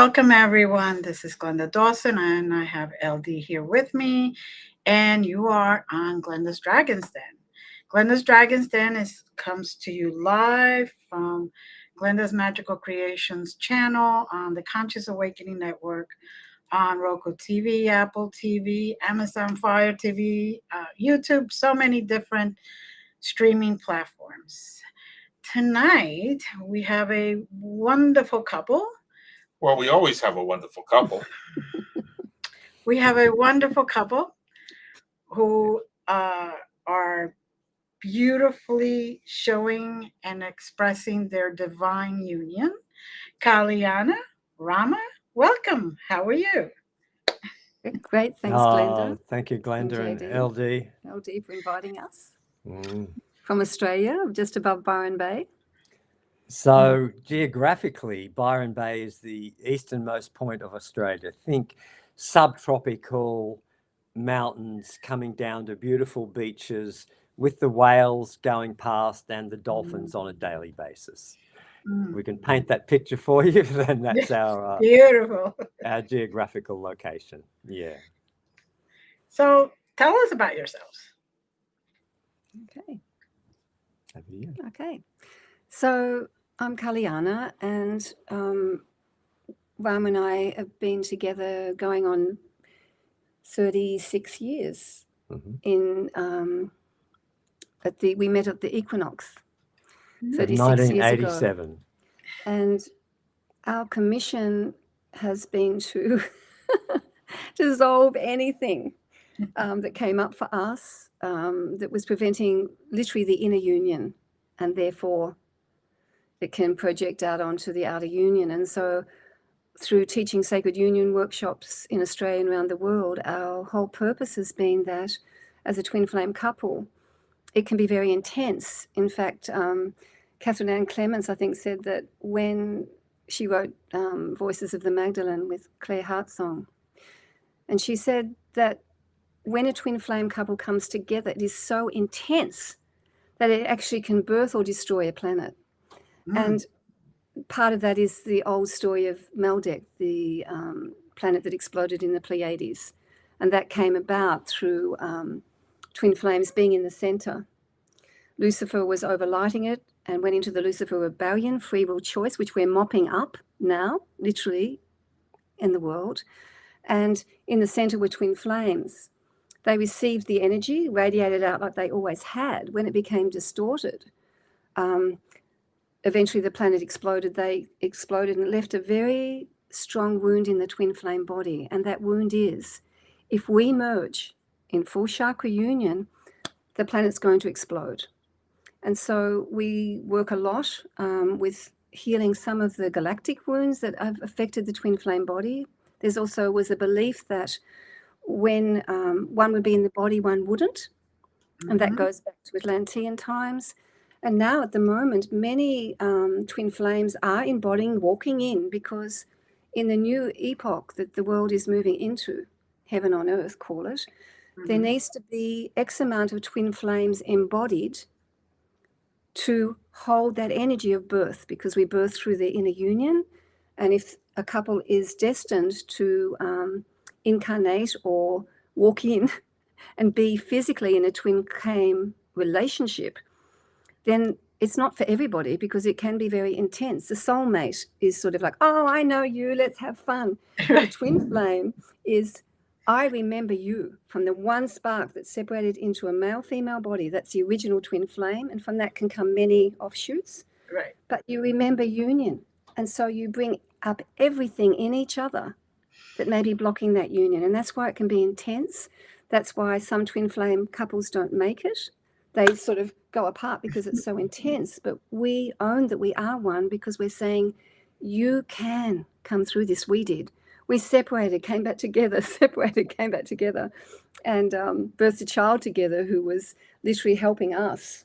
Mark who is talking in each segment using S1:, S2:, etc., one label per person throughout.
S1: Welcome, everyone. This is Glenda Dawson, and I have LD here with me. And you are on Glenda's Dragons Den. Glenda's Dragons Den comes to you live from Glenda's Magical Creations channel on the Conscious Awakening Network on Roku TV, Apple TV, Amazon Fire TV, YouTube, so many different streaming platforms. Tonight, we have a wonderful couple.
S2: Well, we always have a wonderful couple.
S1: We have a wonderful couple who are beautifully showing and expressing their divine union. Kaliana, Rama, welcome. How are you?
S3: Great, thanks, Glenda.
S4: Thank you, Glenda and LD.
S3: LD for inviting us from Australia, just above Byron Bay.
S4: So geographically, Byron Bay is the easternmost point of Australia. Think subtropical mountains coming down to beautiful beaches with the whales going past and the dolphins on a daily basis. We can paint that picture for you, then that's our
S1: beautiful
S4: our geographical location. Yeah.
S1: So tell us about yourselves.
S3: Okay.
S4: Over to you.
S3: Okay. So I'm Kaliana, and Ram and I have been together going on 36 years. We met at the equinox 36 years ago. And our commission has been to dissolve anything that came up for us that was preventing literally the inner union, and therefore it can project out onto the outer union. And so through teaching sacred union workshops in Australia and around the world, our whole purpose has been that as a twin flame couple, it can be very intense. In fact, Catherine Ann Clements, I think, said that when she wrote Voices of the Magdalene with Claire Hartsong, and she said that when a twin flame couple comes together, it is so intense that it actually can birth or destroy a planet. And part of that is the old story of Meldek, the planet that exploded in the Pleiades. And that came about through twin flames being in the center. Lucifer was overlighting it and went into the Lucifer rebellion, free will choice, which we're mopping up now, literally, in the world. And in the center were twin flames. They received the energy, radiated out like they always had. When it became distorted, eventually the planet exploded. They exploded and left a very strong wound in the twin flame body. And that wound is, if we merge in full chakra union, the planet's going to explode. And so we work a lot with healing some of the galactic wounds that have affected the twin flame body. There's also was a belief that when one would be in the body, one wouldn't. And that goes back to Atlantean times. And now at the moment, many twin flames are embodying, walking in, because in the new epoch that the world is moving into, heaven on earth, call it, there needs to be X amount of twin flames embodied to hold that energy of birth, because we birth through the inner union. And if a couple is destined to incarnate or walk in and be physically in a twin flame relationship, then it's not for everybody, because it can be very intense. The soulmate is sort of like, oh, I know you, let's have fun. The twin flame is, I remember you from the one spark that separated into a male-female body. That's the original twin flame. And from that can come many offshoots.
S1: Right.
S3: But you remember union. And so you bring up everything in each other that may be blocking that union. And that's why it can be intense. That's why some twin flame couples don't make it. They sort of go apart because it's so intense. But we own that we are one, because we're saying, you can come through this. We did. We separated, came back together, separated, came back together, and birthed a child together who was literally helping us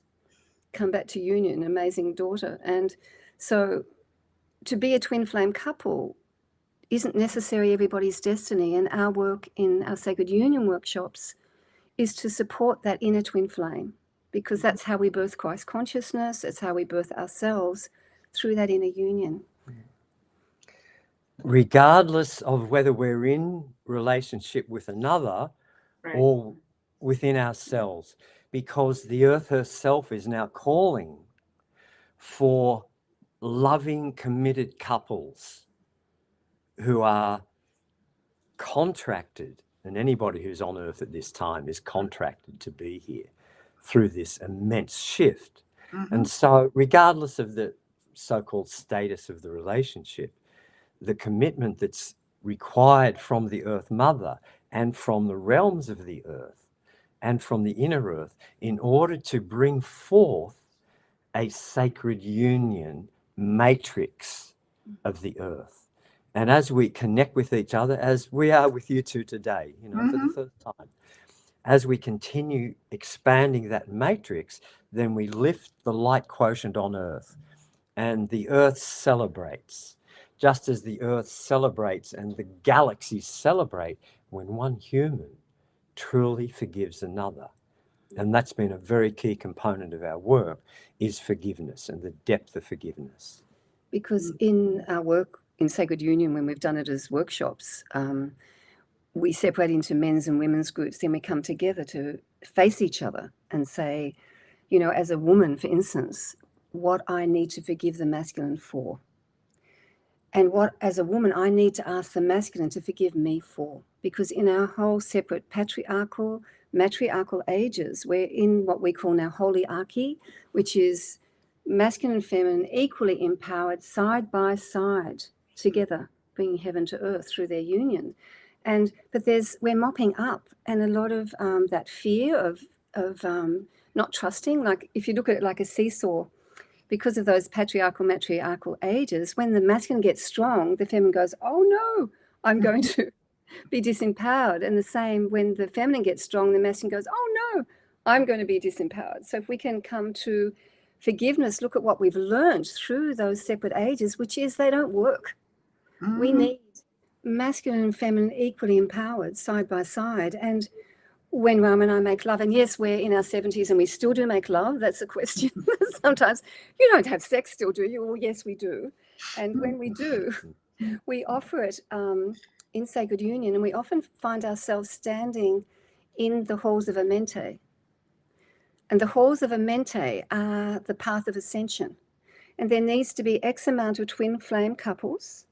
S3: come back to union, an amazing daughter. And so to be a twin flame couple isn't necessarily everybody's destiny. And our work in our sacred union workshops is to support that inner twin flame, because that's how we birth Christ consciousness. It's how we birth ourselves, through that inner union.
S4: regardless of whether we're in relationship with another
S1: Right.
S4: or within ourselves, because the earth herself is now calling for loving, committed couples who are contracted, and anybody who's on earth at this time is contracted to be here through this immense shift.
S1: Mm-hmm.
S4: And so regardless of the so-called status of the relationship, the commitment that's required from the Earth Mother and from the realms of the earth and from the inner earth in order to bring forth a sacred union matrix of the earth. And as we connect with each other, as we are with you two today, you know, for the first time, as we continue expanding that matrix, then we lift the light quotient on earth, and the earth celebrates, just as the earth celebrates and the galaxies celebrate when one human truly forgives another. And that's been a very key component of our work, is forgiveness and the depth of forgiveness.
S3: Because in our work in Sacred Union, when we've done it as workshops, we separate into men's and women's groups, then we come together to face each other and say, you know, as a woman, for instance, what I need to forgive the masculine for. And what, as a woman, I need to ask the masculine to forgive me for. Because in our whole separate patriarchal, matriarchal ages, we're in what we call now holyarchy, which is masculine and feminine equally empowered side by side together, bringing heaven to earth through their union. But we're mopping up, and a lot of that fear of not trusting, like if you look at it like a seesaw, because of those patriarchal, matriarchal ages, when the masculine gets strong, the feminine goes, oh no, I'm going to be disempowered. And the same, when the feminine gets strong, the masculine goes, oh no, I'm going to be disempowered. So if we can come to forgiveness, look at what we've learned through those separate ages, which is they don't work.
S1: Mm-hmm.
S3: We need masculine and feminine equally empowered side by side. And when Rama and I make love, and yes, we're in our 70s and we still do make love. That's a question. Sometimes you don't have sex still, do you? Well, yes, we do. And when we do, we offer it in Sacred Union, and we often find ourselves standing in the halls of Amente. And the halls of Amente are the path of ascension. And there needs to be X amount of twin flame couples,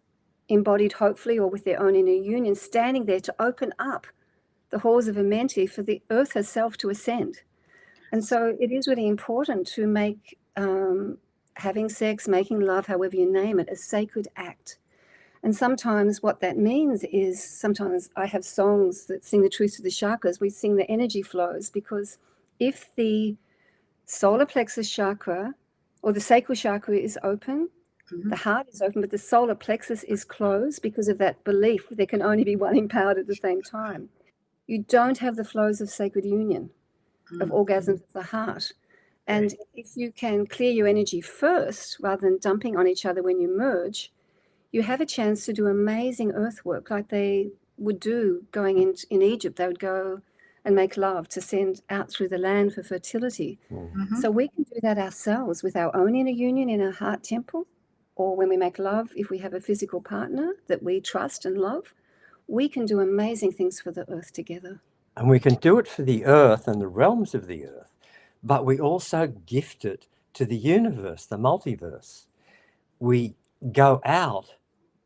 S3: embodied hopefully or with their own inner union, standing there to open up the halls of Amenti for the earth herself to ascend. And so it is really important to make having sex, making love, however you name it, a sacred act. And sometimes what that means is, sometimes I have songs that sing the truth to the chakras. We sing the energy flows, because if the solar plexus chakra or the sacral chakra is open, the heart is open, but the solar plexus is closed because of that belief there can only be one empowered at the same time, you don't have the flows of sacred union, of orgasms of the heart. And if you can clear your energy first, rather than dumping on each other when you merge, you have a chance to do amazing earth work like they would do going in Egypt. They would go and make love to send out through the land for fertility. So we can do that ourselves with our own inner union in our heart temple, or when we make love, if we have a physical partner that we trust and love, we can do amazing things for the earth together.
S4: And we can do it for the earth and the realms of the earth, but we also gift it to the universe, the multiverse. We go out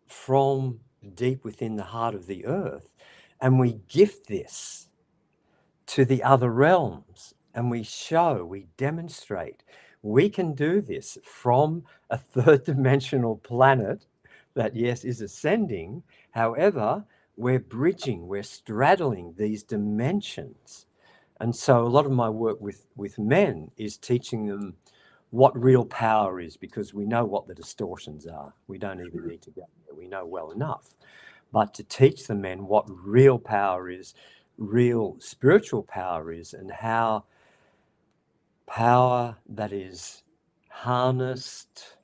S4: from deep within the heart of the earth and we gift this to the other realms, and we show, we demonstrate we can do this from a third dimensional planet that, yes, is ascending. However, we're bridging, we're straddling these dimensions. And so a lot of my work with men is teaching them what real power is, because we know what the distortions are. We don't even need to go there. We know well enough. But to teach the men what real power is, real spiritual power is, and how power that is harnessed,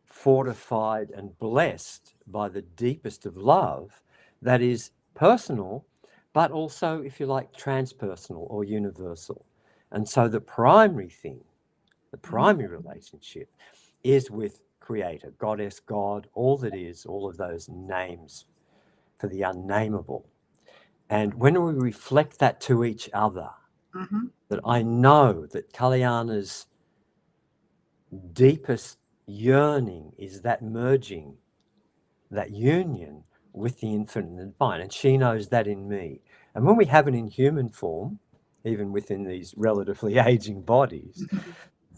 S4: fortified, and blessed by the deepest of love, that is personal, but also, if you like, transpersonal or universal. And so the primary thing, the primary relationship is with creator, goddess, God, all that is, all of those names for the unnameable. And when we reflect that to each other, that I know that Kaliana's deepest yearning is that merging, that union with the infinite and the divine. And she knows that in me. And when we have it in human form, even within these relatively aging bodies,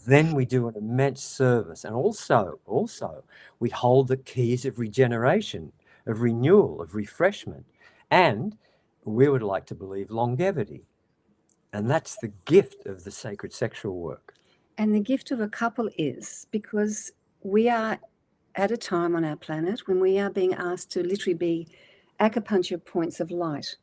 S4: then we do an immense service. And also, we hold the keys of regeneration, of renewal, of refreshment. And we would like to believe longevity. And that's the gift of the sacred sexual work.
S3: And the gift of a couple is because we are at a time on our planet when we are being asked to literally be acupuncture points of light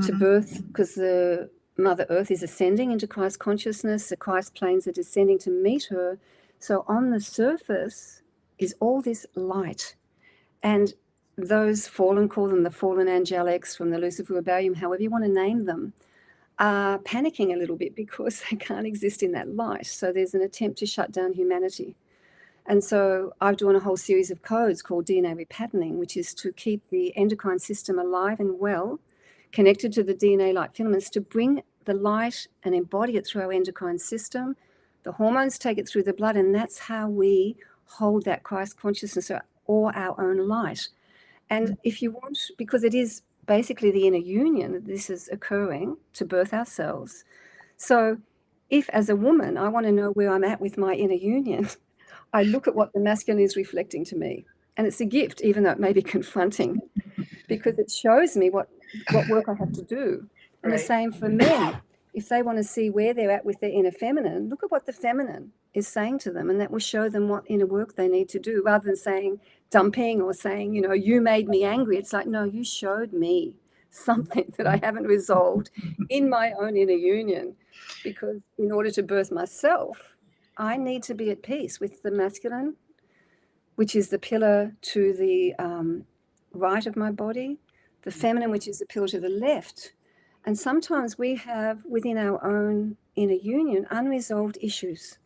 S3: to birth, because the Mother Earth is ascending into Christ consciousness, the Christ planes are descending to meet her. So on the surface is all this light. And those fallen, call them the fallen angelics from the Lucifer Rebellion, however you want to name them, are panicking a little bit because they can't exist in that light. So there's an attempt to shut down humanity. And so I've done a whole series of codes called DNA repatterning, which is to keep the endocrine system alive and well, connected to the DNA light filaments, to bring the light and embody it through our endocrine system. The hormones take it through the blood, and that's how we hold that Christ consciousness or our own light. And if you want, because it is basically the inner union that this is occurring to birth ourselves. So if as a woman, I want to know where I'm at with my inner union, I look at what the masculine is reflecting to me. And it's a gift, even though it may be confronting, because it shows me what work I have to do. And the same for men. If they want to see where they're at with their inner feminine, look at what the feminine is saying to them, and that will show them what inner work they need to do, rather than saying, dumping or saying, you made me angry. It's like, no, you showed me something that I haven't resolved in my own inner union, because in order to birth myself, I need to be at peace with the masculine, which is the pillar to the right of my body, the feminine, which is the pillar to the left. And sometimes we have within our own inner union unresolved issues.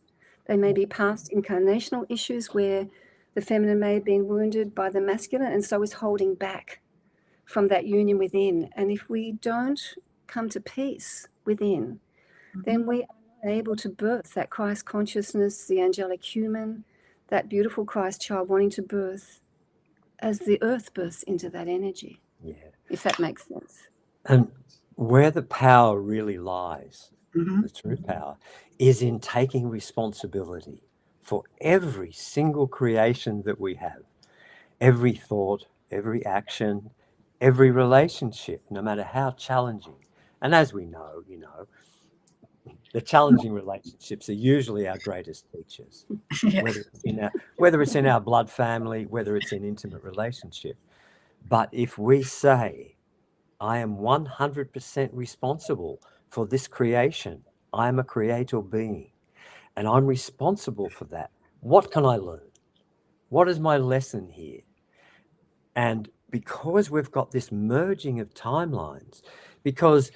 S3: They may be past incarnational issues where the feminine may have been wounded by the masculine and so is holding back from that union within. And if we don't come to peace within, then we are able to birth that Christ consciousness, the angelic human, that beautiful Christ child wanting to birth as the earth births into that energy.
S4: Yeah.
S3: If that makes sense.
S4: And where the power really lies, the true power, is in taking responsibility for every single creation that we have, every thought, every action, every relationship, no matter how challenging. And as we know, the challenging relationships are usually our greatest teachers, whether it's in our blood family, whether it's in intimate relationship. But if we say, I am 100% responsible for this creation, I am a creator being, and I'm responsible for that, what can I learn? What is my lesson here? And because we've got this merging of timelines, because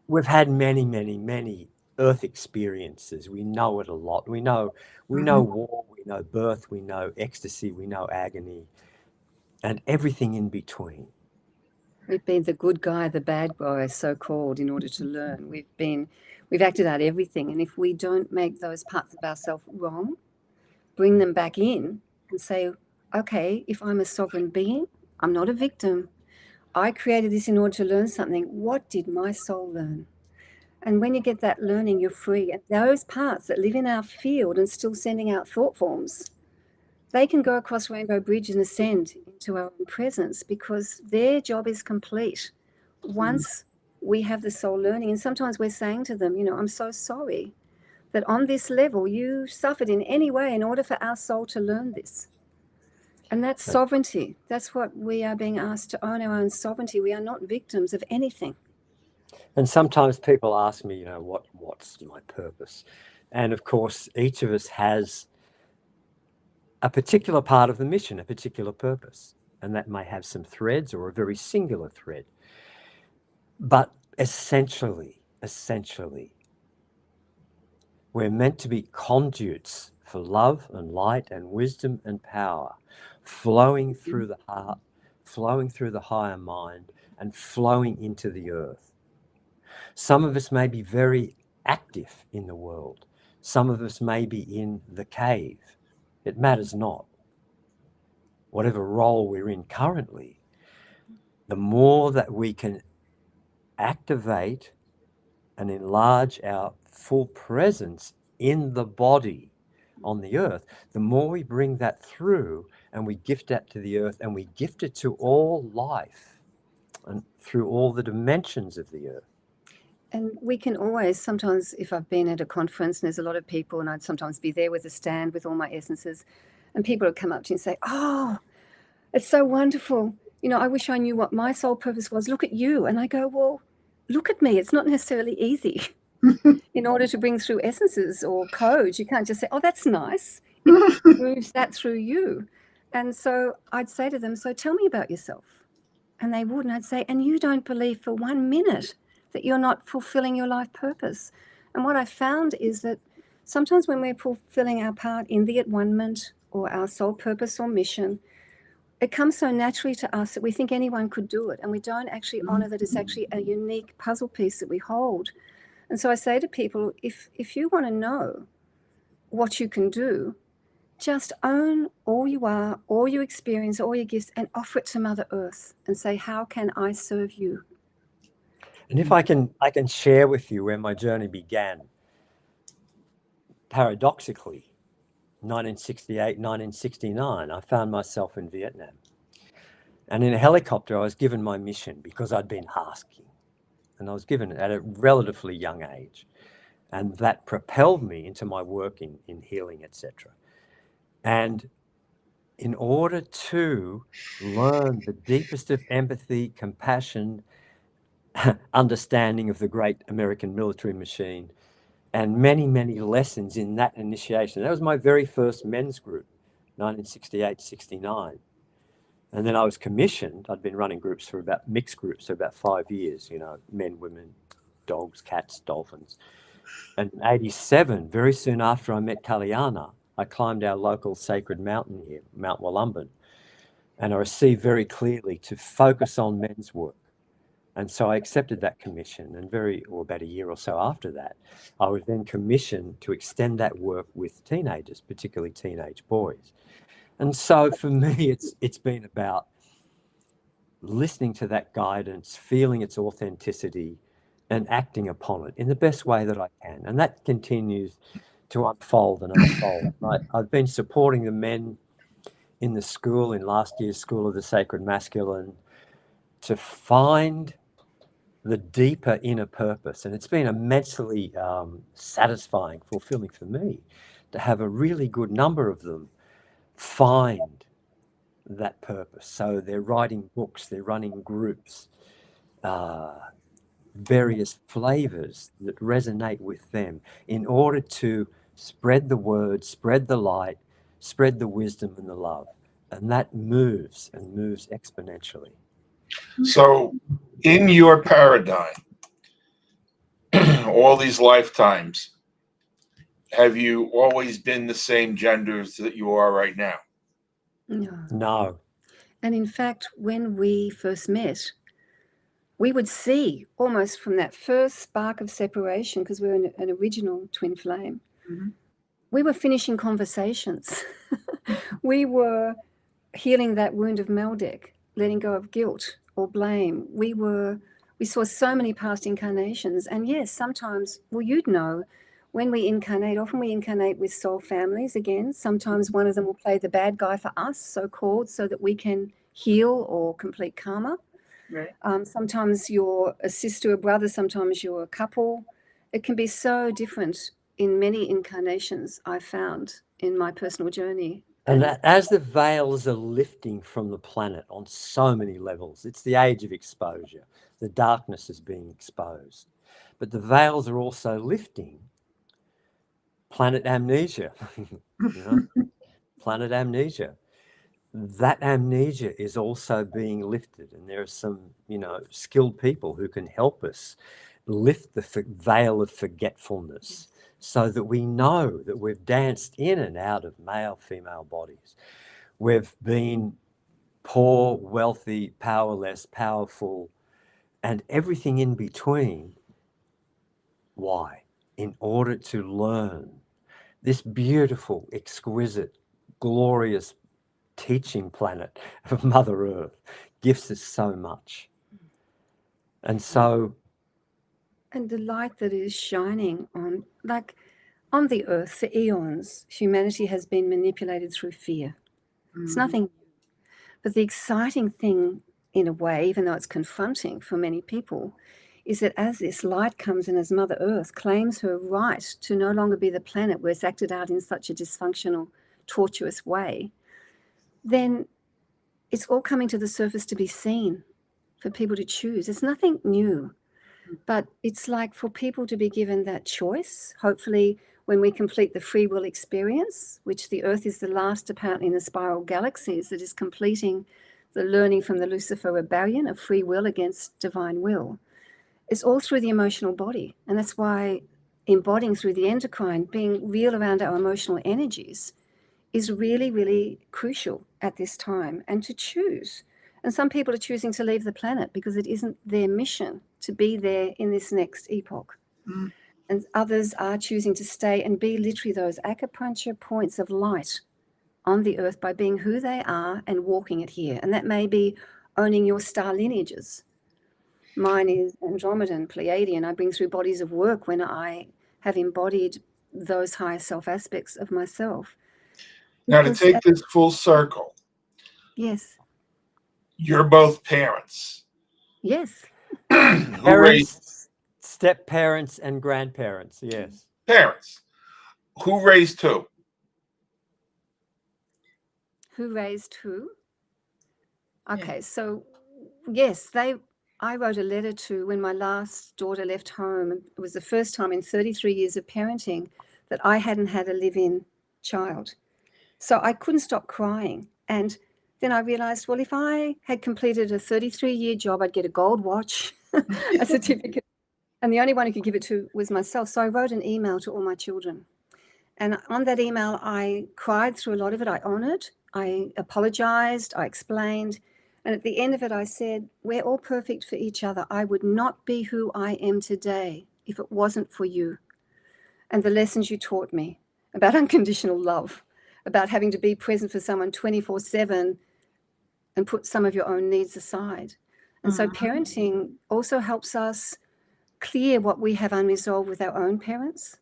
S4: we've had many, many, many earth experiences, we know it a lot. We know war, we know birth, we know ecstasy, we know agony, and everything in between.
S3: We've been the good guy, the bad guy, so-called, in order to learn. We've acted out everything. And if we don't make those parts of ourselves wrong, bring them back in and say, okay, if I'm a sovereign being, I'm not a victim. I created this in order to learn something. What did my soul learn? And when you get that learning, you're free. And those parts that live in our field and still sending out thought forms, they can go across Rainbow Bridge and ascend into our own presence, because their job is complete once we have the soul learning. And sometimes we're saying to them, I'm so sorry that on this level you suffered in any way in order for our soul to learn this. And that's sovereignty. That's what we are being asked to own, our own sovereignty. We are not victims of anything.
S4: And sometimes people ask me, what's my purpose? And of course, each of us has a particular part of the mission, a particular purpose, and that may have some threads or a very singular thread. But essentially, we're meant to be conduits for love and light and wisdom and power, flowing through the heart, flowing through the higher mind, and flowing into the earth. Some of us may be very active in the world. Some of us may be in the cave. It matters not. Whatever role we're in currently, the more that we can activate and enlarge our full presence in the body on the earth, the more we bring that through and we gift that to the earth and we gift it to all life and through all the dimensions of the earth.
S3: And we can always, sometimes if I've been at a conference and there's a lot of people, and I'd sometimes be there with a stand with all my essences, and people would come up to you and say, oh, it's so wonderful. You know, I wish I knew what my soul purpose was. Look at you. And I go, well, look at me. It's not necessarily easy. In order to bring through essences or codes, you can't just say, oh, that's nice. It moves that through you. And so I'd say to them, so tell me about yourself. And they would. And I'd say, and you don't believe for 1 minute that you're not fulfilling your life purpose. And what I found is that sometimes when we're fulfilling our part in the at-one-ment or our soul purpose or mission, it comes so naturally to us that we think anyone could do it. And we don't actually honor that it's actually a unique puzzle piece that we hold. And so I say to people, if you want to know what you can do, just own all you are, all you experience, all your gifts, and offer it to Mother Earth and say, how can I serve you?
S4: And if I can share with you where my journey began. Paradoxically, 1968, 1969, I found myself in Vietnam. And in a helicopter, I was given my mission because I'd been asking. And I was given it at a relatively young age. And that propelled me into my work in healing, etc. And in order to learn the deepest of empathy, compassion, understanding of the great American military machine, and many, many lessons in that initiation. That was my very first men's group, 1968-69. And then I was commissioned. I'd been running groups for about mixed groups for about 5 years, you know, men, women, dogs, cats, dolphins. And in 87, very soon after I met Kaliana, I climbed our local sacred mountain here, Mount Wollumbin. And I received very clearly to focus on men's work. And so I accepted that commission, and about a year or so after that, I was then commissioned to extend that work with teenagers, particularly teenage boys. And so for me, it's been about listening to that guidance, feeling its authenticity, and acting upon it in the best way that I can. And that continues to unfold and unfold. I've been supporting the men in the school, in last year's School of the Sacred Masculine, to find the deeper inner purpose. And it's been immensely satisfying, fulfilling for me to have a really good number of them find that purpose. So they're writing books, they're running groups, various flavors that resonate with them in order to spread the word, spread the light, spread the wisdom and the love. And that moves and moves exponentially.
S2: So in your paradigm, all these lifetimes, have you always been the same genders that you are right now?
S3: No. And in fact, when we first met, we would see almost from that first spark of separation, because we're an original twin flame, we were finishing conversations. We were healing that wound of Meldek, letting go of guilt or blame. We saw so many past incarnations. And yes, sometimes, well, you'd know, when we incarnate, often we incarnate with soul families again. Sometimes one of them will play the bad guy for us, so-called, so that we can heal or complete karma.
S1: Right.
S3: Sometimes you're a sister or brother, sometimes you're a couple. It can be so different in many incarnations, I've found in my personal journey.
S4: And as the veils are lifting from the planet on so many levels, it's the age of exposure. The darkness is being exposed. But the veils are also lifting. Planet amnesia, planet amnesia. That amnesia is also being lifted. And there are some, skilled people who can help us lift the veil of forgetfulness so that we know that we've danced in and out of male, female bodies. We've been poor, wealthy, powerless, powerful, and everything in between. Why? In order to learn this beautiful, exquisite, glorious teaching planet of Mother Earth gives us so much. And so...
S3: And the light that is shining on, like on the earth for eons, humanity has been manipulated through fear. It's nothing. But the exciting thing, in a way, even though it's confronting for many people, is that as this light comes in, as Mother Earth claims her right to no longer be the planet where it's acted out in such a dysfunctional, tortuous way, then it's all coming to the surface to be seen, for people to choose. It's nothing new, but it's like for people to be given that choice, hopefully when we complete the free will experience, which the Earth is the last apparently in the spiral galaxies that is completing the learning from the Lucifer rebellion of free will against divine will. It's all through the emotional body. And that's why embodying through the endocrine, being real around our emotional energies, is really, really crucial at this time, and to choose. And some people are choosing to leave the planet because it isn't their mission to be there in this next epoch. And others are choosing to stay and be literally those acupuncture points of light on the earth by being who they are and walking it here. And that may be owning your star lineages. Mine is Andromedan, Pleiadian. I bring through bodies of work when I have embodied those higher self aspects of myself.
S2: Now, to take this full circle.
S3: Yes.
S2: You're both parents.
S3: Yes.
S4: Parents, step parents, and grandparents. Yes.
S2: Parents. Who raised who?
S3: Who raised who? Okay, so yes, I wrote a letter to when my last daughter left home. It was the first time in 33 years of parenting that I hadn't had a live-in child. So I couldn't stop crying. And then I realized, well, if I had completed a 33-year job, I'd get a gold watch, a certificate. And the only one who could give it to was myself. So I wrote an email to all my children. And on that email, I cried through a lot of it. I honored, I apologized, I explained. And at the end of it, I said, we're all perfect for each other. I would not be who I am today if it wasn't for you. And the lessons you taught me about unconditional love, about having to be present for someone 24/7 and put some of your own needs aside. And so parenting also helps us clear what we have unresolved with our own parents.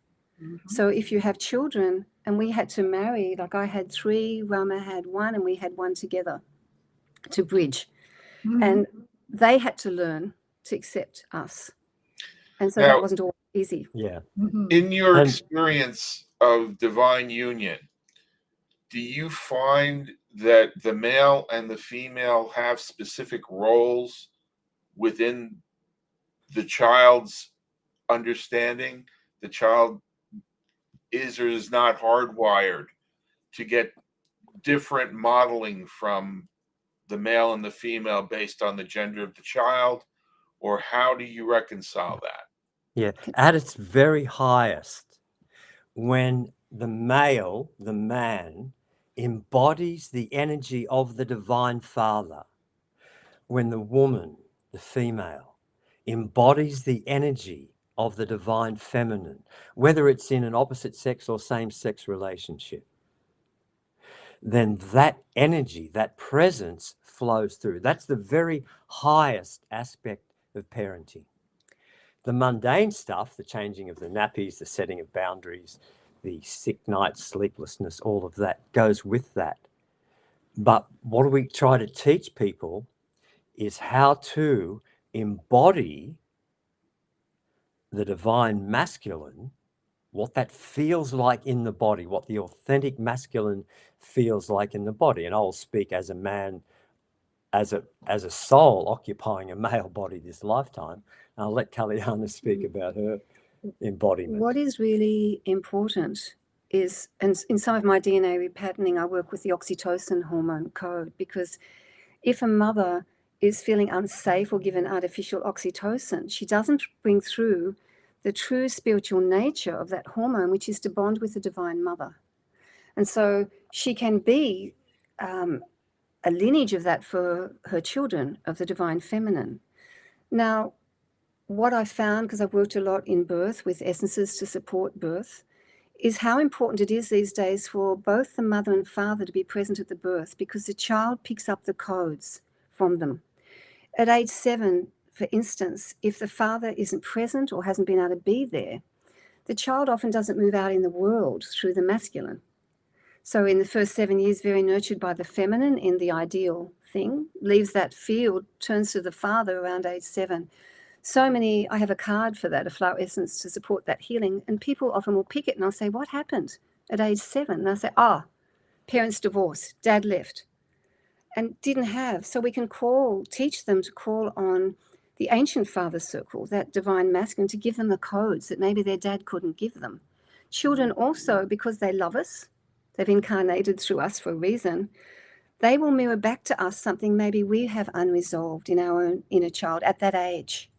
S3: So if you have children, and we had to marry, like I had 3, Rama had 1, and we had 1 together to bridge. And they had to learn to accept us. And so now, that wasn't always easy.
S4: Yeah.
S2: In your experience of divine union, do you find that the male and the female have specific roles within the child's understanding? The child is or is not hardwired to get different modeling from the male and the female based on the gender of the child? Or how do you reconcile that?
S4: Yeah, at its very highest, when the male, the man, embodies the energy of the Divine Father, when the woman, the female, embodies the energy of the Divine Feminine, whether it's in an opposite sex or same-sex relationship, then that energy, that presence flows through. That's the very highest aspect of parenting. The mundane stuff, the changing of the nappies, the setting of boundaries, the sick nights, sleeplessness, all of that goes with that. But what do we try to teach people is how to embody the divine masculine, what that feels like in the body, what the authentic masculine feels like in the body. And I'll speak as a man, as a soul occupying a male body this lifetime. And I'll let Kaliana speak about her embodiment.
S3: What is really important is, and in some of my DNA repatterning, I work with the oxytocin hormone code, because if a mother is feeling unsafe or given artificial oxytocin, she doesn't bring through the true spiritual nature of that hormone, which is to bond with the Divine Mother. And so she can be a lineage of that for her children, of the Divine Feminine. Now, what I found, because I've worked a lot in birth with essences to support birth, is how important it is these days for both the mother and father to be present at the birth, because the child picks up the codes from them. At age 7, for instance, if the father isn't present or hasn't been able to be there, the child often doesn't move out in the world through the masculine. So in the first 7 years, very nurtured by the feminine in the ideal thing, leaves that field, turns to the father around age 7. So many, I have a card for that, a flower essence to support that healing. And people often will pick it and I'll say, what happened at age 7? And I'll say, parents divorced, dad left and didn't have. So we can teach them to call on the ancient father circle, that divine masculine, to give them the codes that maybe their dad couldn't give them. Children also, because they love us, they've incarnated through us for a reason, they will mirror back to us something maybe we have unresolved in our own inner child at that age.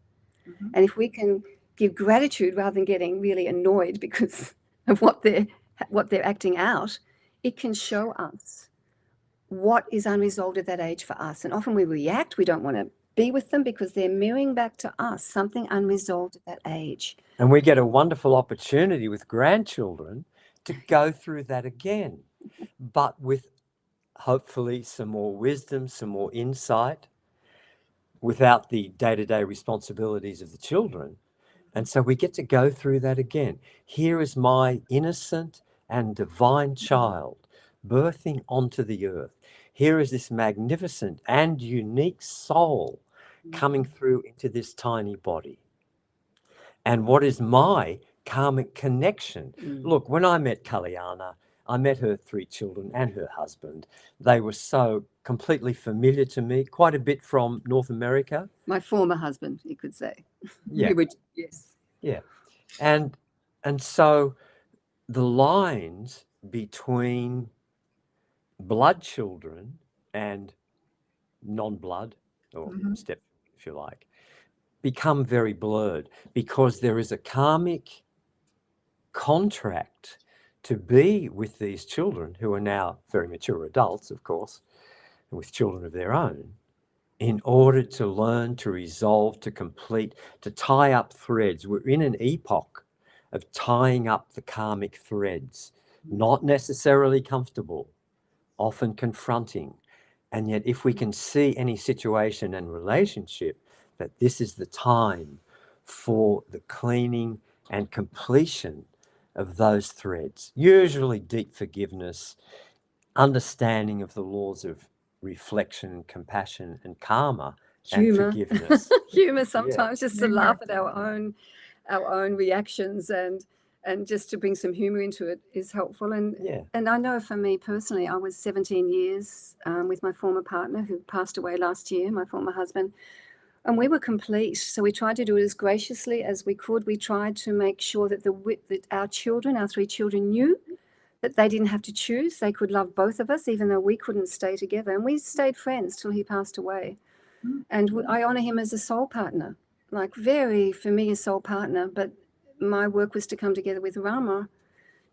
S3: Mm-hmm. And if we can give gratitude rather than getting really annoyed because of what they're acting out, it can show us what is unresolved at that age for us. And often we react, we don't want to be with them because they're mirroring back to us something unresolved at that age.
S4: And we get a wonderful opportunity with grandchildren to go through that again, but with hopefully some more wisdom, some more insight, without the day-to-day responsibilities of the children. And so we get to go through that again. Here is my innocent and divine child birthing onto the earth. Here is this magnificent and unique soul coming through into this tiny body. And what is my karmic connection? Look, when I met Kaliana, I met her 3 children and her husband. They were so completely familiar to me, quite a bit from North America.
S3: My former husband, you could say.
S4: Yeah.
S3: Yes.
S4: Yeah. And so the lines between blood children and non-blood, or step, if you like, become very blurred because there is a karmic contract to be with these children who are now very mature adults, of course, and with children of their own, in order to learn, to resolve, to complete, to tie up threads. We're in an epoch of tying up the karmic threads, not necessarily comfortable, often confronting. And yet if we can see any situation and relationship that this is the time for the cleaning and completion of those threads, usually deep forgiveness, understanding of the laws of reflection, compassion, and karma,
S3: humor.
S4: And forgiveness.
S3: Humor sometimes, just to laugh at our own reactions and just to bring some humor into it is helpful. And I know for me personally, I was 17 years with my former partner who passed away last year, my former husband. And we were complete. So we tried to do it as graciously as we could. We tried to make sure that that our children, our 3 children, knew that they didn't have to choose. They could love both of us, even though we couldn't stay together. And we stayed friends till he passed away. And I honor him as a soul partner, like very familiar soul partner. But my work was to come together with Rama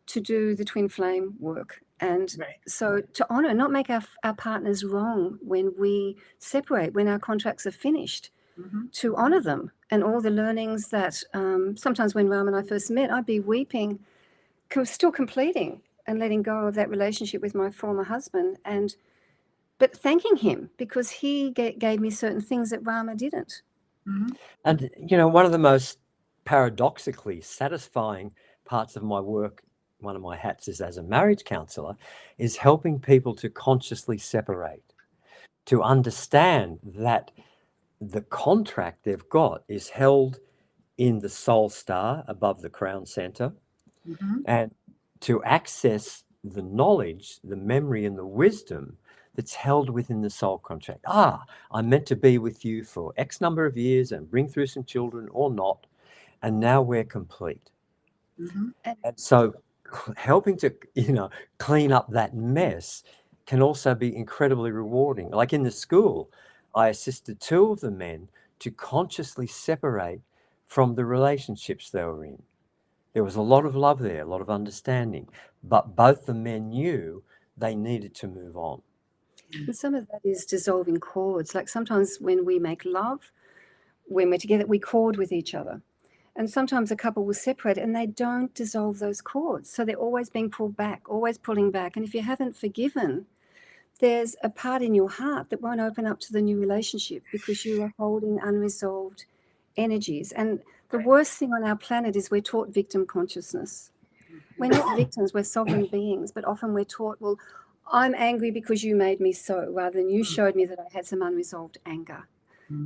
S3: to do the twin flame work. And so to honor, not make our partners wrong when we separate, when our contracts are finished, to honor them and all the learnings that sometimes when Rama and I first met, I'd be weeping, still completing and letting go of that relationship with my former husband, but thanking him because he gave me certain things that Rama didn't.
S4: And, one of the most paradoxically satisfying parts of my work, one of my hats is as a marriage counselor, is helping people to consciously separate, to understand that the contract they've got is held in the soul star above the crown center, and to access the knowledge, the memory, and the wisdom that's held within the soul contract. I'm meant to be with you for X number of years and bring through some children or not, and now we're complete. And so helping to, clean up that mess can also be incredibly rewarding. Like in the school, I assisted 2 of the men to consciously separate from the relationships they were in. There was a lot of love there, a lot of understanding, but both the men knew they needed to move on.
S3: And some of that is dissolving cords. Like sometimes when we make love, when we're together, we cord with each other. And sometimes a couple will separate and they don't dissolve those cords. So they're always being pulled back, always pulling back. And if you haven't forgiven, there's a part in your heart that won't open up to the new relationship because you are holding unresolved energies. And the worst thing on our planet is we're taught victim consciousness. We're not victims, we're sovereign beings, but often we're taught, well, I'm angry because you made me so, rather than you showed me that I had some unresolved anger.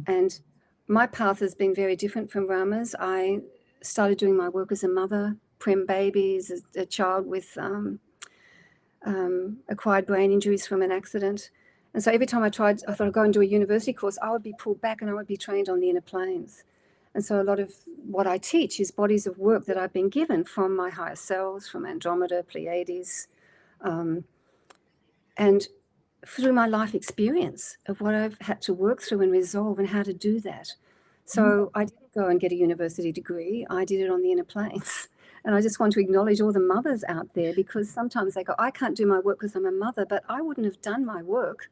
S3: And my path has been very different from Rama's. I started doing my work as a mother, prem babies, as a child with acquired brain injuries from an accident. And so every time I thought I'd go and do a university course, I would be pulled back and I would be trained on the inner planes. And so a lot of what I teach is bodies of work that I've been given from my higher selves, from Andromeda, Pleiades, and through my life experience of what I've had to work through and resolve and how to do that. So I didn't go and get a university degree. I did it on the inner planes. And I just want to acknowledge all the mothers out there, because sometimes they go, I can't do my work because I'm a mother, but I wouldn't have done my work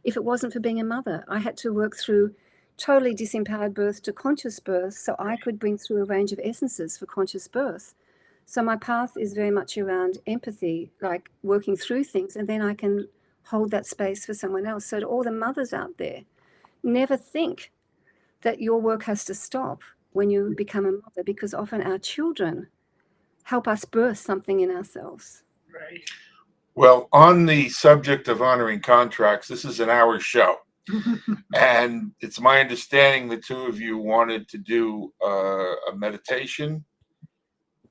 S3: if it wasn't for being a mother. I had to work through totally disempowered birth to conscious birth so I could bring through a range of essences for conscious birth. So my path is very much around empathy, like working through things, and then I can hold that space for someone else. So to all the mothers out there, never think that your work has to stop when you become a mother, because often our children help us birth something in ourselves.
S1: Right.
S2: Well, on the subject of honoring contracts, this is an hour show. And it's my understanding the two of you wanted to do a meditation,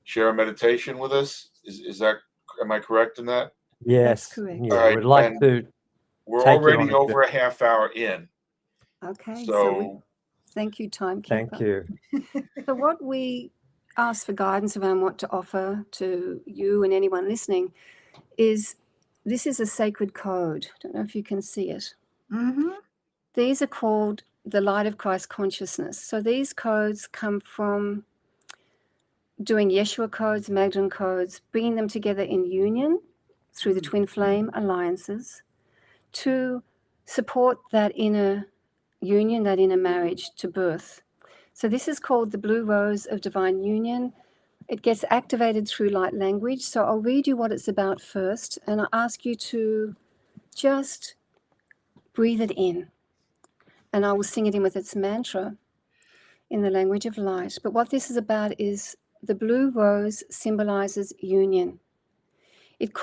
S2: share a meditation with us. Is that, am I correct in that?
S4: Yes.
S3: That's correct.
S4: Yeah,
S2: All right,
S4: we'd like
S2: and
S4: to.
S2: We're
S4: take you
S2: already
S4: on a
S2: over a half hour in.
S3: Okay,
S2: So
S3: thank you, timekeeper.
S4: Thank you.
S3: So what we ask for guidance around what to offer to you and anyone listening is, this is a sacred code. I don't know if you can see it. These are called the light of Christ consciousness. So these codes come from doing Yeshua codes, Magdalene codes, bringing them together in union through the twin flame alliances to support that inner union, that inner marriage to birth. So this is called the Blue Rose of Divine Union. It gets activated through light language. So I'll read you what it's about first, and I'll ask you to just breathe it in. And I will sing it in with its mantra in the language of light. But what this is about is the blue rose symbolizes union. It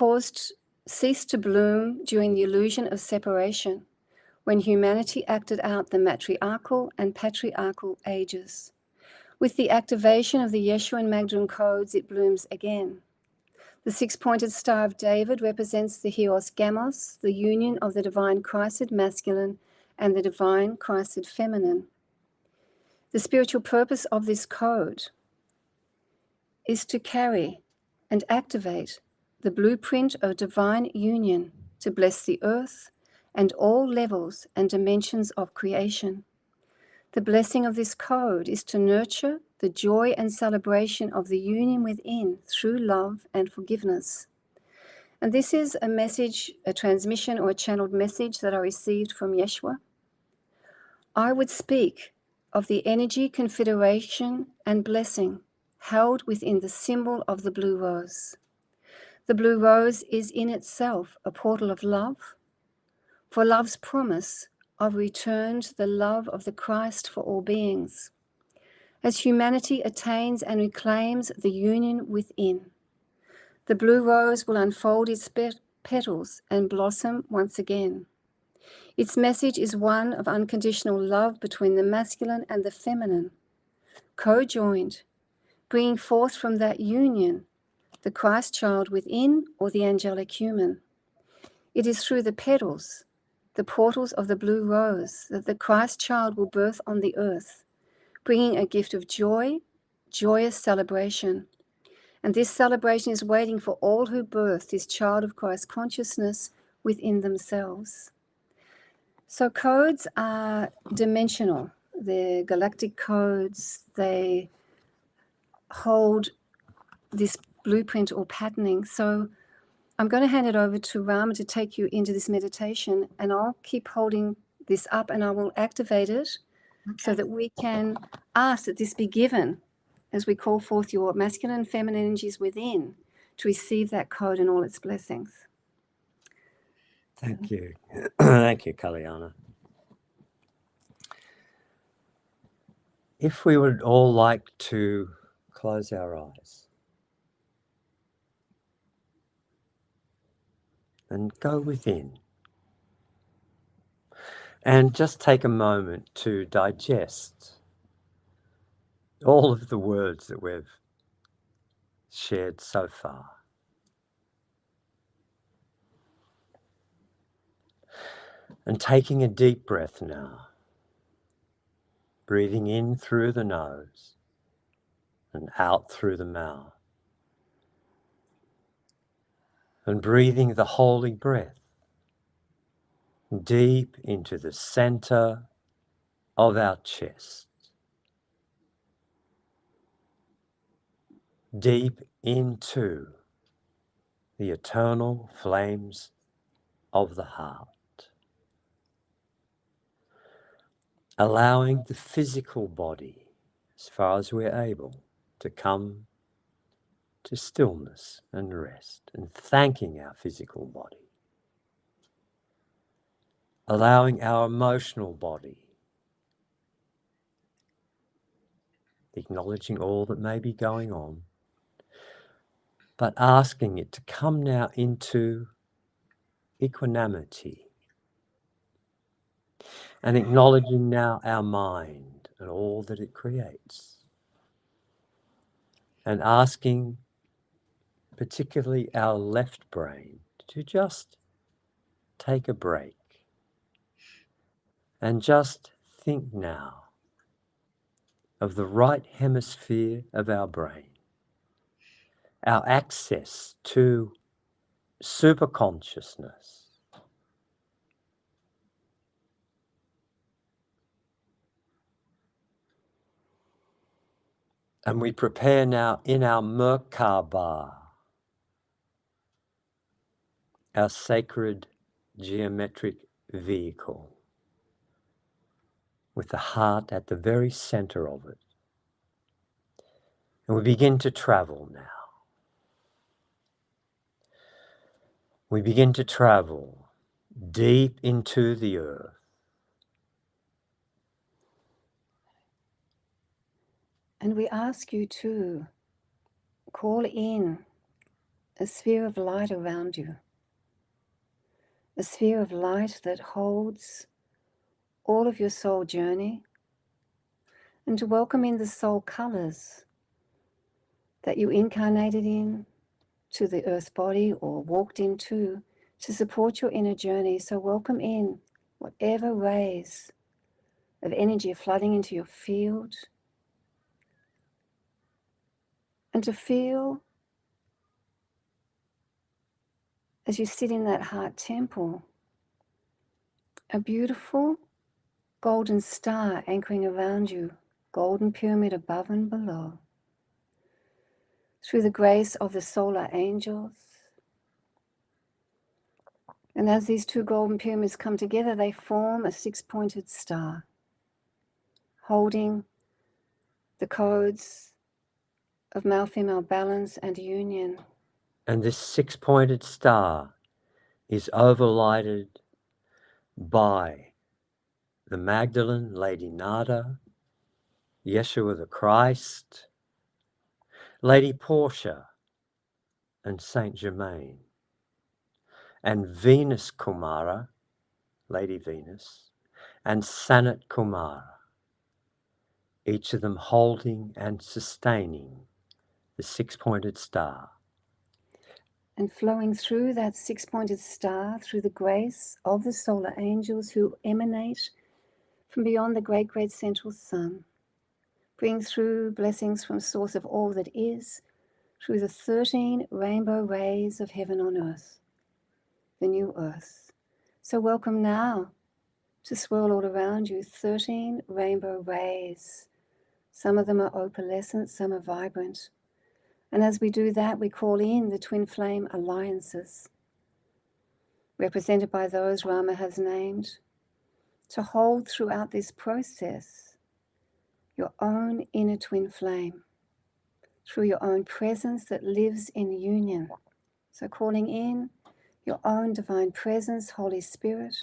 S3: ceased to bloom during the illusion of separation, when humanity acted out the matriarchal and patriarchal ages. With the activation of the Yeshua and Magdalene codes, it blooms again. The six-pointed star of David represents the Hios Gamos, the union of the divine Christed masculine and the divine Christed feminine. The spiritual purpose of this code is to carry and activate the blueprint of divine union to bless the earth and all levels and dimensions of creation. The blessing of this code is to nurture the joy and celebration of the union within through love and forgiveness. And this is a message, a transmission or a channeled message that I received from Yeshua. I would speak of the energy, confederation, and blessing held within the symbol of the blue rose. The blue rose is in itself a portal of love, for love's promise of return to the love of the Christ for all beings. As humanity attains and reclaims the union within, the blue rose will unfold its petals and blossom once again. Its message is one of unconditional love between the masculine and the feminine, co-joined, bringing forth from that union the Christ child within, or the angelic human. It is through the petals, the portals of the blue rose, that the Christ child will birth on the earth, bringing a gift of joy, joyous celebration. And this celebration is waiting for all who birth this child of Christ consciousness within themselves. So codes are dimensional. They're galactic codes. They hold this blueprint or patterning. So I'm going to hand it over to Rama to take you into this meditation, and I'll keep holding this up and I will activate it so that we can ask that this be given as we call forth your masculine and feminine energies within to receive that code and all its blessings.
S4: Thank you. Thank you, Kaliana. If we would all like to close our eyes and go within and just take a moment to digest all of the words that we've shared so far. And taking a deep breath now, breathing in through the nose and out through the mouth, and breathing the holy breath deep into the center of our chest, deep into the eternal flames of the heart, allowing the physical body, as far as we're able, to come to stillness and rest, and thanking our physical body, allowing our emotional body, acknowledging all that may be going on, but asking it to come now into equanimity, and acknowledging now our mind and all that it creates, and asking particularly our left brain to just take a break and just think now of the right hemisphere of our brain, our access to superconsciousness, and we prepare now in our Merkaba, our sacred geometric vehicle, with the heart at the very center of it. And we begin to travel now. We begin to travel deep into the earth.
S3: And we ask you to call in a sphere of light around you, a sphere of light that holds all of your soul journey, and to welcome in the soul colors that you incarnated in to the earth body or walked into to support your inner journey. So welcome in whatever rays of energy are flooding into your field, and to feel as you sit in that heart temple, a beautiful golden star anchoring around you, golden pyramid above and below. Through the grace of the solar angels. And as these two golden pyramids come together, they form a six-pointed star, holding the codes of male-female balance and union.
S4: And this six-pointed star is overlighted by the Magdalene, Lady Nada, Yeshua the Christ, Lady Portia, and Saint Germain, and Venus Kumara, Lady Venus, and Sanat Kumara, each of them holding and sustaining the six-pointed star.
S3: And flowing through that six-pointed star, through the grace of the solar angels who emanate from beyond the great, great central sun, bring through blessings from source of all that is, through the 13 rainbow rays of heaven on earth, the new earth. So welcome now to swirl all around you, 13 rainbow rays Some of them are opalescent, some are vibrant. And as we do that, we call in the twin flame alliances, represented by those Rama has named, to hold throughout this process your own inner twin flame through your own presence that lives in union. So calling in your own divine presence, Holy Spirit,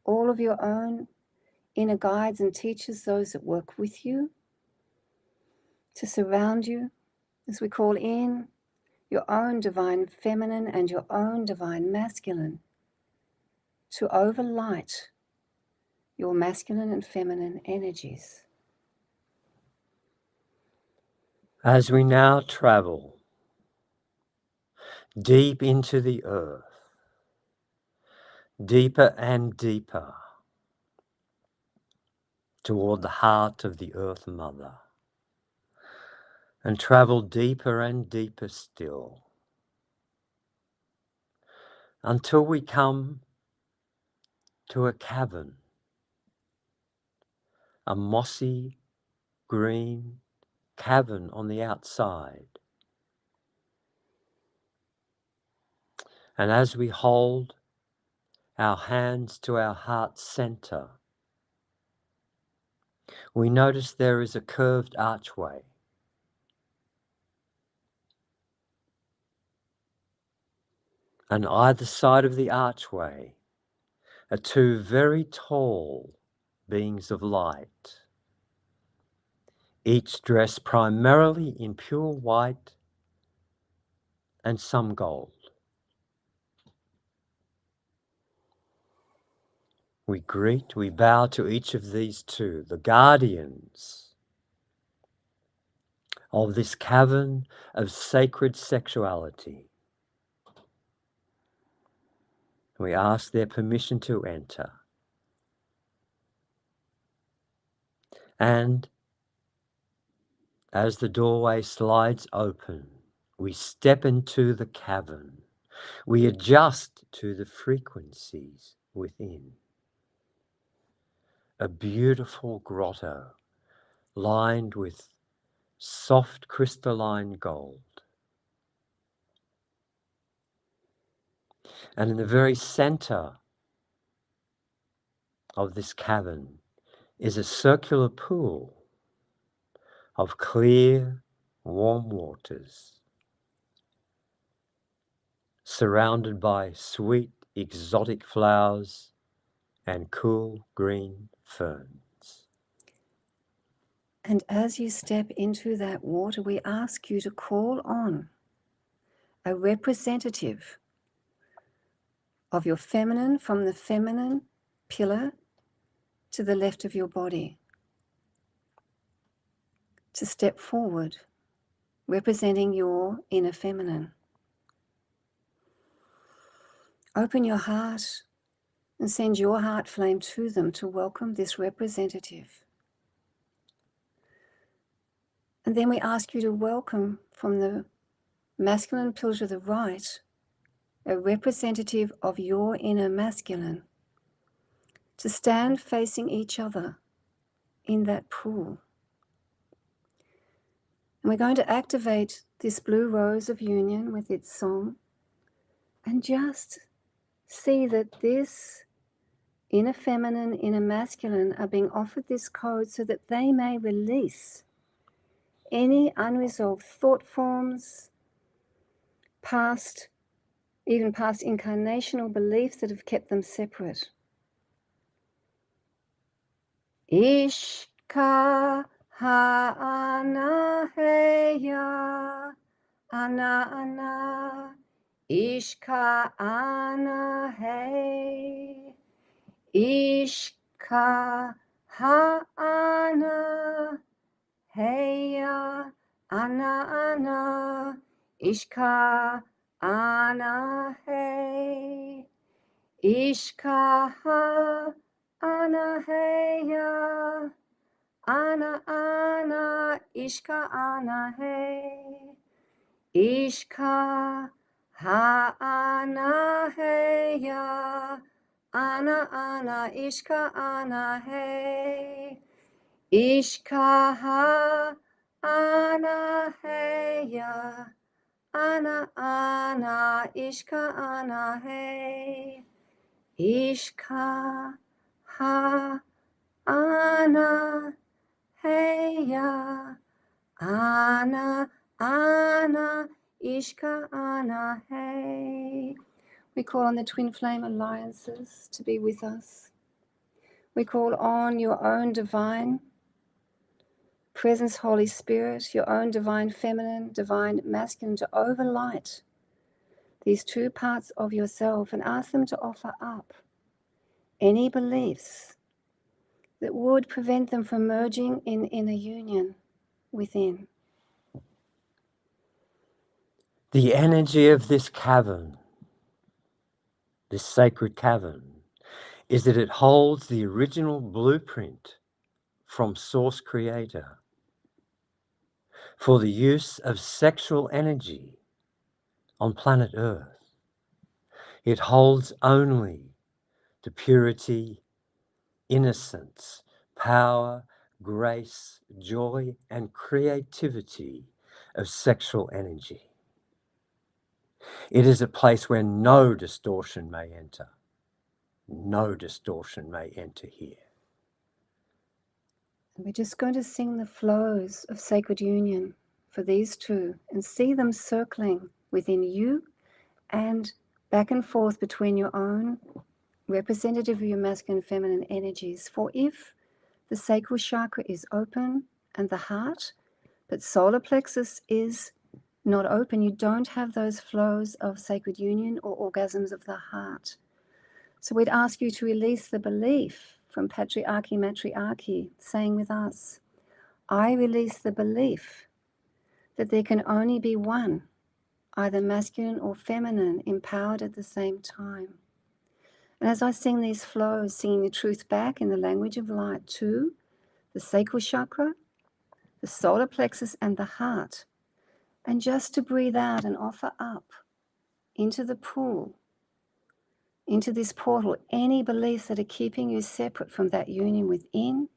S3: all of your own inner guides and teachers, those that work with you, to surround you as we call in your own divine feminine and your own divine masculine to overlight your masculine and feminine energies.
S4: As we now travel deep into the earth, deeper and deeper toward the heart of the Earth Mother, and travel deeper and deeper still until we come to a cavern, a mossy green cavern on the outside. And as we hold our hands to our heart center, we notice there is a curved archway. On either side of the archway are two very tall beings of light, each dressed primarily in pure white and some gold. We bow to each of these two, the guardians of this cavern of sacred sexuality. We ask their permission to enter. And as the doorway slides open, we step into the cavern. We adjust to the frequencies within. A beautiful grotto lined with soft crystalline gold. And in the very center of this cavern is a circular pool of clear, warm waters, surrounded by sweet, exotic flowers and cool green ferns.
S3: And as you step into that water, we ask you to call on a representative of your feminine from the feminine pillar to the left of your body, to step forward, representing your inner feminine. Open your heart and send your heart flame to them to welcome this representative. And then we ask you to welcome from the masculine pillar to the right a representative of your inner masculine to stand facing each other in that pool. And we're going to activate this blue rose of union with its song and just see that this inner feminine, inner masculine are being offered this code so that they may release any unresolved thought forms, even past incarnational beliefs that have kept them separate. Ishka ha'ana heya, ana, ishka ana hey, ishka ha'ana heya, ana, ishka ana hey, ishka ana heya, ana, ishka ana hey, ishka ana heya, ana, ishka ana hey, Ishkaha ana heya. Ana ana ishka ana hey. Ishka ha ana heya. Ana ana ishka ana hey. We call on the twin flame alliances to be with us. We call on your own divine presence, Holy Spirit, your own divine feminine, divine masculine, to overlight these two parts of yourself and ask them to offer up any beliefs that would prevent them from merging in inner union within.
S4: The energy of this cavern, this sacred cavern, is that it holds the original blueprint from Source Creator for the use of sexual energy on planet Earth. It holds only the purity, innocence, power, grace, joy, and creativity of sexual energy. It is a place where no distortion may enter. No distortion may enter here.
S3: And we're just going to sing the flows of sacred union for these two and see them circling within you and back and forth between your own representative of your masculine and feminine energies. For if the sacral chakra is open and the heart, but solar plexus is not open, you don't have those flows of sacred union or orgasms of the heart. So we'd ask you to release the belief from patriarchy, matriarchy, saying with us, I release the belief that there can only be one, either masculine or feminine, empowered at the same time. And as I sing these flows, singing the truth back in the language of light to the sacral chakra, the solar plexus, and the heart, and just to breathe out and offer up into the pool, into this portal, any beliefs that are keeping you separate from that union within,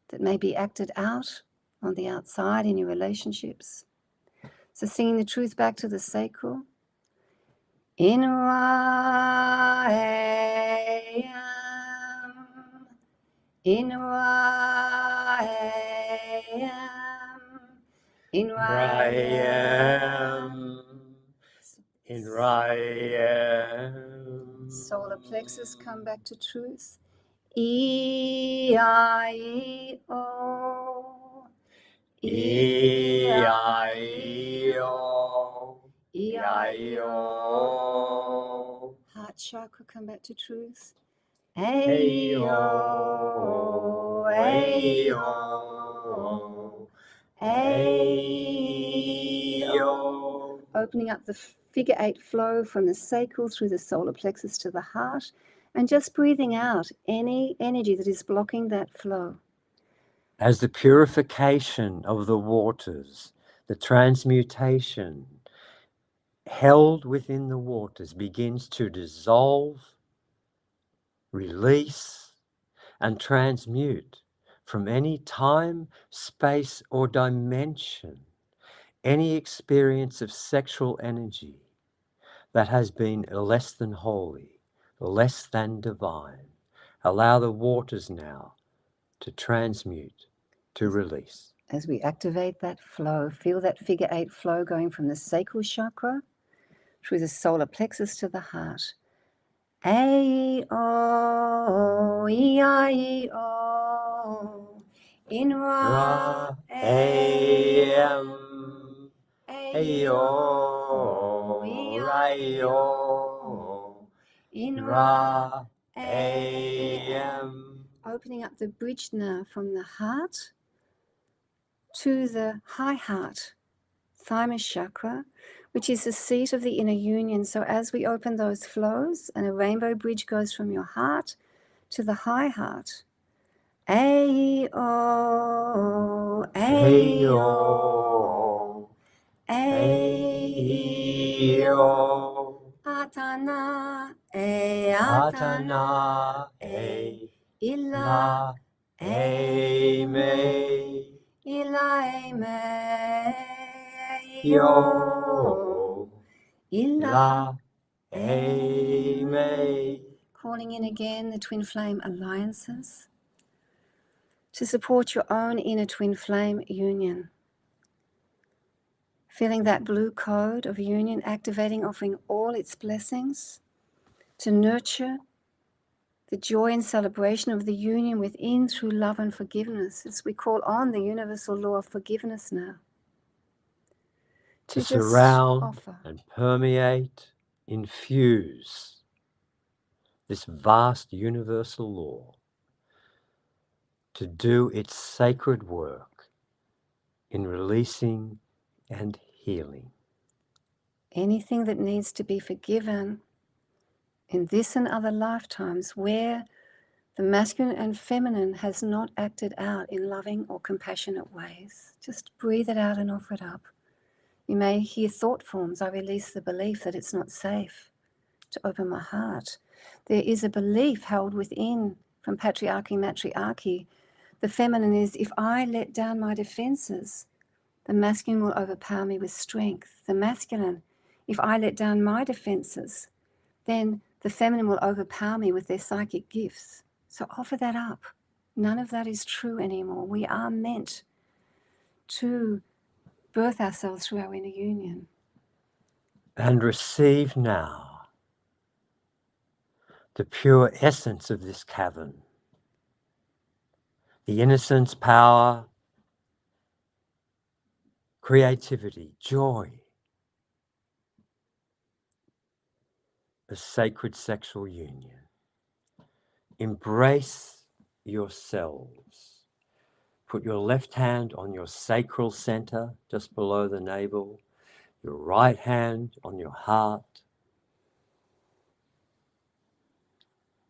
S3: that may be acted out on the outside in your relationships. So singing the truth back to the sacral. In Ra-am, in Ra-am, in Ra-am,
S4: in Ra-am.
S3: Solar plexus, come back to truth. E-I-E-O.
S4: E-I-E-O.
S3: E-I-E-O. Heart chakra, come back to truth.
S4: A-O.
S3: A-O. A-O. Opening up the figure 8 flow from the sacral through the solar plexus to the heart, and just breathing out any energy that is blocking that flow.
S4: As the purification of the waters, the transmutation held within the waters begins to dissolve, release, and transmute from any time, space, or dimension, any experience of sexual energy that has been less than holy, less than divine. Allow the waters now to transmute, to release.
S3: As we activate that flow, feel that figure 8 flow going from the sacral chakra through the solar plexus to the heart. A-E-O, E-I-E-O, in Ra-am, A-E-O, E-I-E-O, in Ra-am. Opening up the bridge now from the heart to the high heart, thymus chakra, which is the seat of the inner union. So as we open those flows, and a rainbow bridge goes from your heart to the high heart. A-O, A-O, A-O, Atana, E-Atana, E, Illa,
S4: Ame.
S3: Ila
S4: Yo.
S3: Ila
S4: Ame.
S3: Calling in again the twin flame alliances to support your own inner twin flame union. Feeling that blue code of union activating, offering all its blessings to nurture the joy and celebration of the union within through love and forgiveness, as we call on the universal law of forgiveness now.
S4: To surround and permeate, infuse this vast universal law to do its sacred work in releasing and healing.
S3: Anything that needs to be forgiven in this and other lifetimes where the masculine and feminine has not acted out in loving or compassionate ways. Just breathe it out and offer it up. You may hear thought forms. I release the belief that it's not safe to open my heart. There is a belief held within from patriarchy, matriarchy. The feminine is, if I let down my defenses, the masculine will overpower me with strength. The masculine, if I let down my defenses, then the feminine will overpower me with their psychic gifts. So offer that up. None of that is true anymore. We are meant to birth ourselves through our inner union.
S4: And receive now the pure essence of this cavern, the innocence, power, creativity, joy, a sacred sexual union. Embrace yourselves. Put your left hand on your sacral center, just below the navel, your right hand on your heart,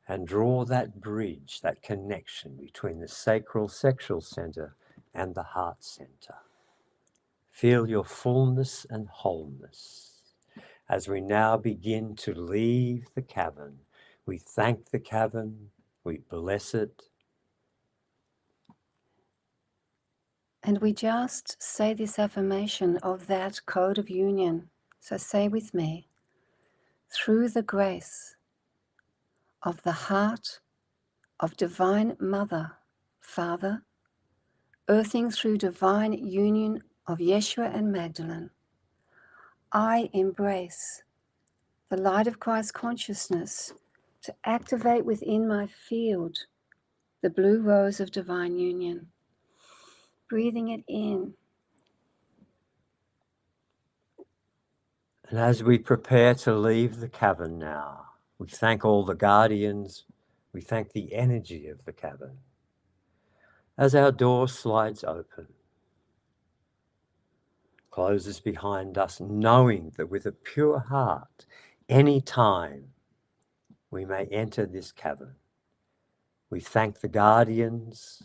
S4: and draw that bridge, that connection between the sacral sexual center and the heart center. Feel your fullness and wholeness. As we now begin to leave the cavern, we thank the cavern, we bless it.
S3: And we just say this affirmation of that code of union. So say with me, through the grace of the heart of Divine Mother, Father, earthing through divine union of Yeshua and Magdalene, I embrace the light of Christ consciousness to activate within my field the blue rose of divine union. Breathing it in.
S4: And as we prepare to leave the cavern now, we thank all the guardians, we thank the energy of the cavern. As our door slides open, closes behind us, knowing that with a pure heart, any time we may enter this cavern. We thank the guardians.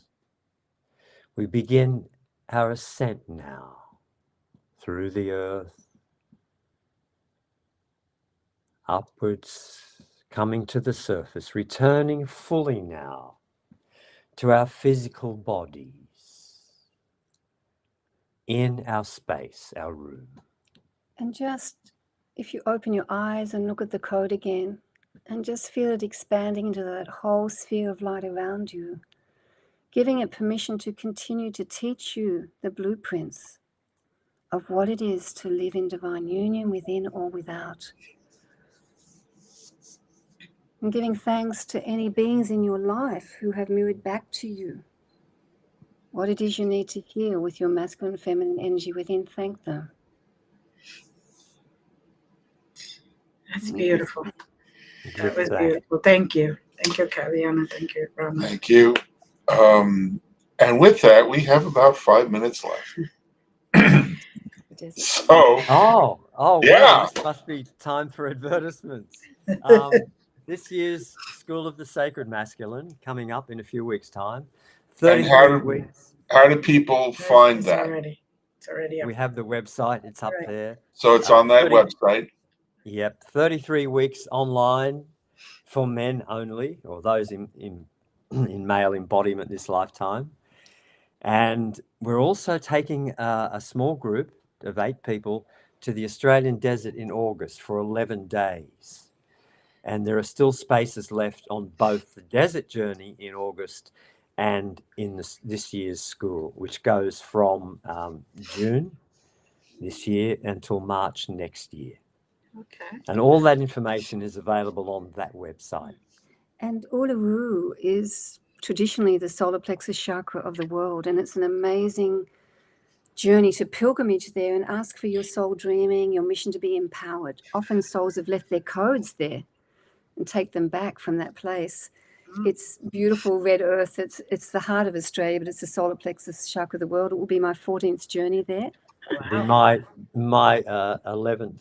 S4: We begin our ascent now through the earth, upwards, coming to the surface, returning fully now to our physical bodies, in our space, our room.
S3: And just, if you open your eyes and look at the code again, and just feel it expanding into that whole sphere of light around you, giving it permission to continue to teach you the blueprints of what it is to live in divine union within or without. And giving thanks to any beings in your life who have mirrored back to you what it is you need to heal with your masculine and feminine energy within. Thank them.
S1: That's beautiful. That was
S4: that.
S1: beautiful. Thank you. Thank you, Kaliana. Thank you, Rama.
S2: Thank you. And with that, we have about 5 minutes left. So, yeah.
S4: Well, this must be time for advertisements. This year's School of the Sacred Masculine coming up in a few weeks' time. 33 weeks.
S2: How do people find
S1: It's
S2: that?
S1: It's already up.
S4: We have the website. It's up there.
S2: So it's on that website.
S4: Yep, 33 weeks online for men only, or those in in male embodiment this lifetime. And we're also taking a small group of 8 people to the Australian desert in August for 11 days. And there are still spaces left on both the desert journey in August and in this year's school, which goes from June this year until March next year.
S1: Okay.
S4: And all that information is available on that website.
S3: And Uluru is traditionally the solar plexus chakra of the world, and it's an amazing journey to pilgrimage there and ask for your soul dreaming, your mission to be empowered. Often souls have left their codes there and take them back from that place. It's beautiful red earth. It's the heart of Australia, but it's the solar plexus chakra of the world. It will be my 14th journey there.
S1: Wow.
S4: My 11th.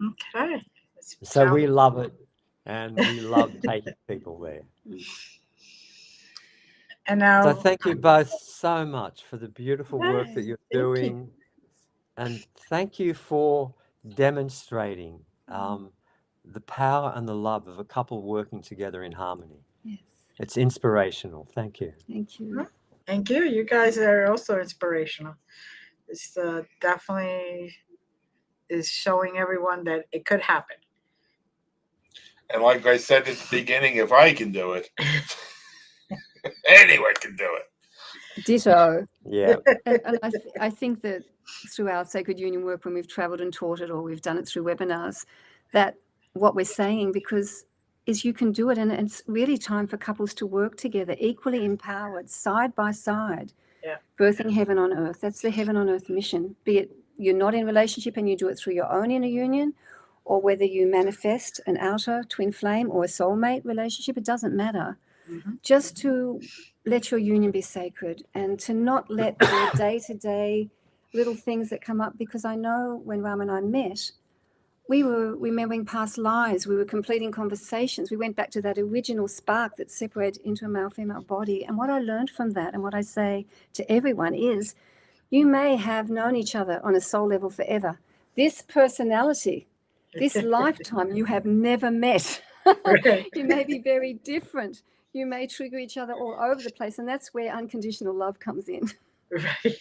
S1: Okay.
S4: So we love it, and we love taking people there.
S1: And now,
S4: so thank you both so much for the beautiful work that you're doing, and thank you for demonstrating the power and the love of a couple working together in harmony.
S3: Yes.
S4: It's inspirational. Thank you.
S3: Thank you.
S1: Thank you. You guys are also inspirational. It's definitely is showing everyone that it could happen.
S2: And like I said at the beginning, if I can do it, anyone can do it.
S3: Ditto.
S4: Yeah.
S3: And I think that through our Sacred Union work, when we've traveled and taught it, or we've done it through webinars, that what we're saying, because is you can do it, and it's really time for couples to work together, equally empowered, side by side, birthing heaven on earth. That's the heaven on earth mission. Be it you're not in relationship and you do it through your own inner union, or whether you manifest an outer twin flame or a soulmate relationship, it doesn't matter. Just to let your union be sacred, and to not let the day-to-day little things that come up, because I know when Rama and I met, we were remembering past lives, we were completing conversations, we went back to that original spark that separated into a male-female body. And what I learned from that, and what I say to everyone, is you may have known each other on a soul level forever. This personality, this lifetime, you have never met. You may be very different. You may trigger each other all over the place, and that's where unconditional love comes in.
S1: Right.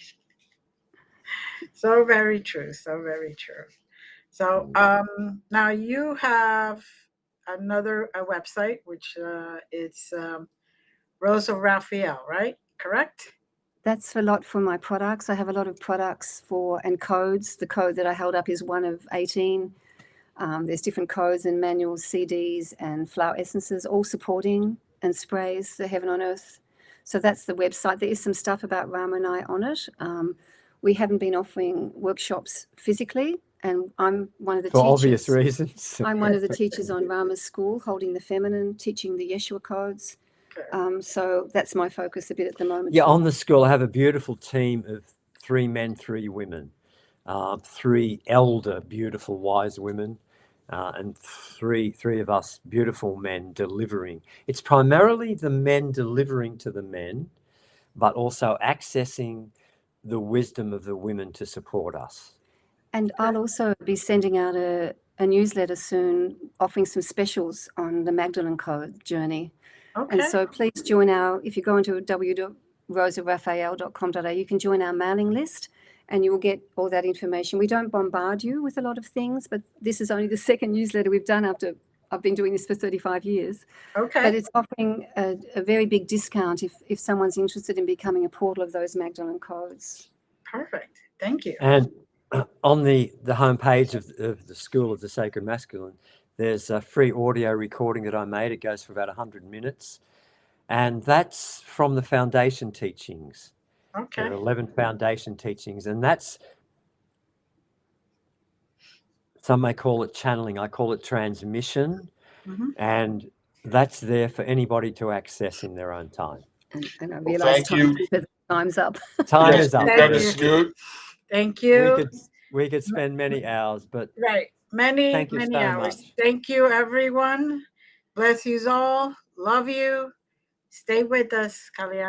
S1: So very true. So very true. So now you have another website, which it's Rama Raphael, right? Correct?
S3: That's a lot for my products. I have a lot of products and codes. The code that I held up is one of 18. There's different codes and manuals, CDs and flower essences, all supporting, and sprays, the heaven on earth. So that's the website. There is some stuff about Rama and I on it. We haven't been offering workshops physically, and I'm one of the teachers.
S4: For obvious reasons.
S3: I'm one of the teachers on Rama's school, holding the feminine, teaching the Yeshua codes. So that's my focus a bit at the moment.
S4: Yeah, on the school, I have a beautiful team of 3 men, 3 women, 3 elder, beautiful, wise women, and three of us beautiful men delivering. It's primarily the men delivering to the men, but also accessing the wisdom of the women to support us.
S3: And I'll also be sending out a newsletter soon, offering some specials on the Magdalene Code journey. And so please join if you go into www.rosaRaphael.com.au, you can join our mailing list and you will get all that information. We don't bombard you with a lot of things, but this is only the second newsletter we've done after I've been doing this for 35 years. But it's offering a very big discount if someone's interested in becoming a portal of those Magdalene codes.
S1: Perfect. Thank you.
S4: And on the homepage of the School of the Sacred Masculine, there's a free audio recording that I made. It goes for about 100 minutes. And that's from the foundation teachings. There are 11 foundation teachings. And that's, some may call it channeling. I call it transmission. And that's there for anybody to access in their own time.
S3: And I realize time's up.
S4: Time is up.
S1: Thank you.
S4: We could spend many hours, but
S1: many hours.
S4: Much.
S1: Thank you, everyone. Bless you all. Love you. Stay with us, Kaliana.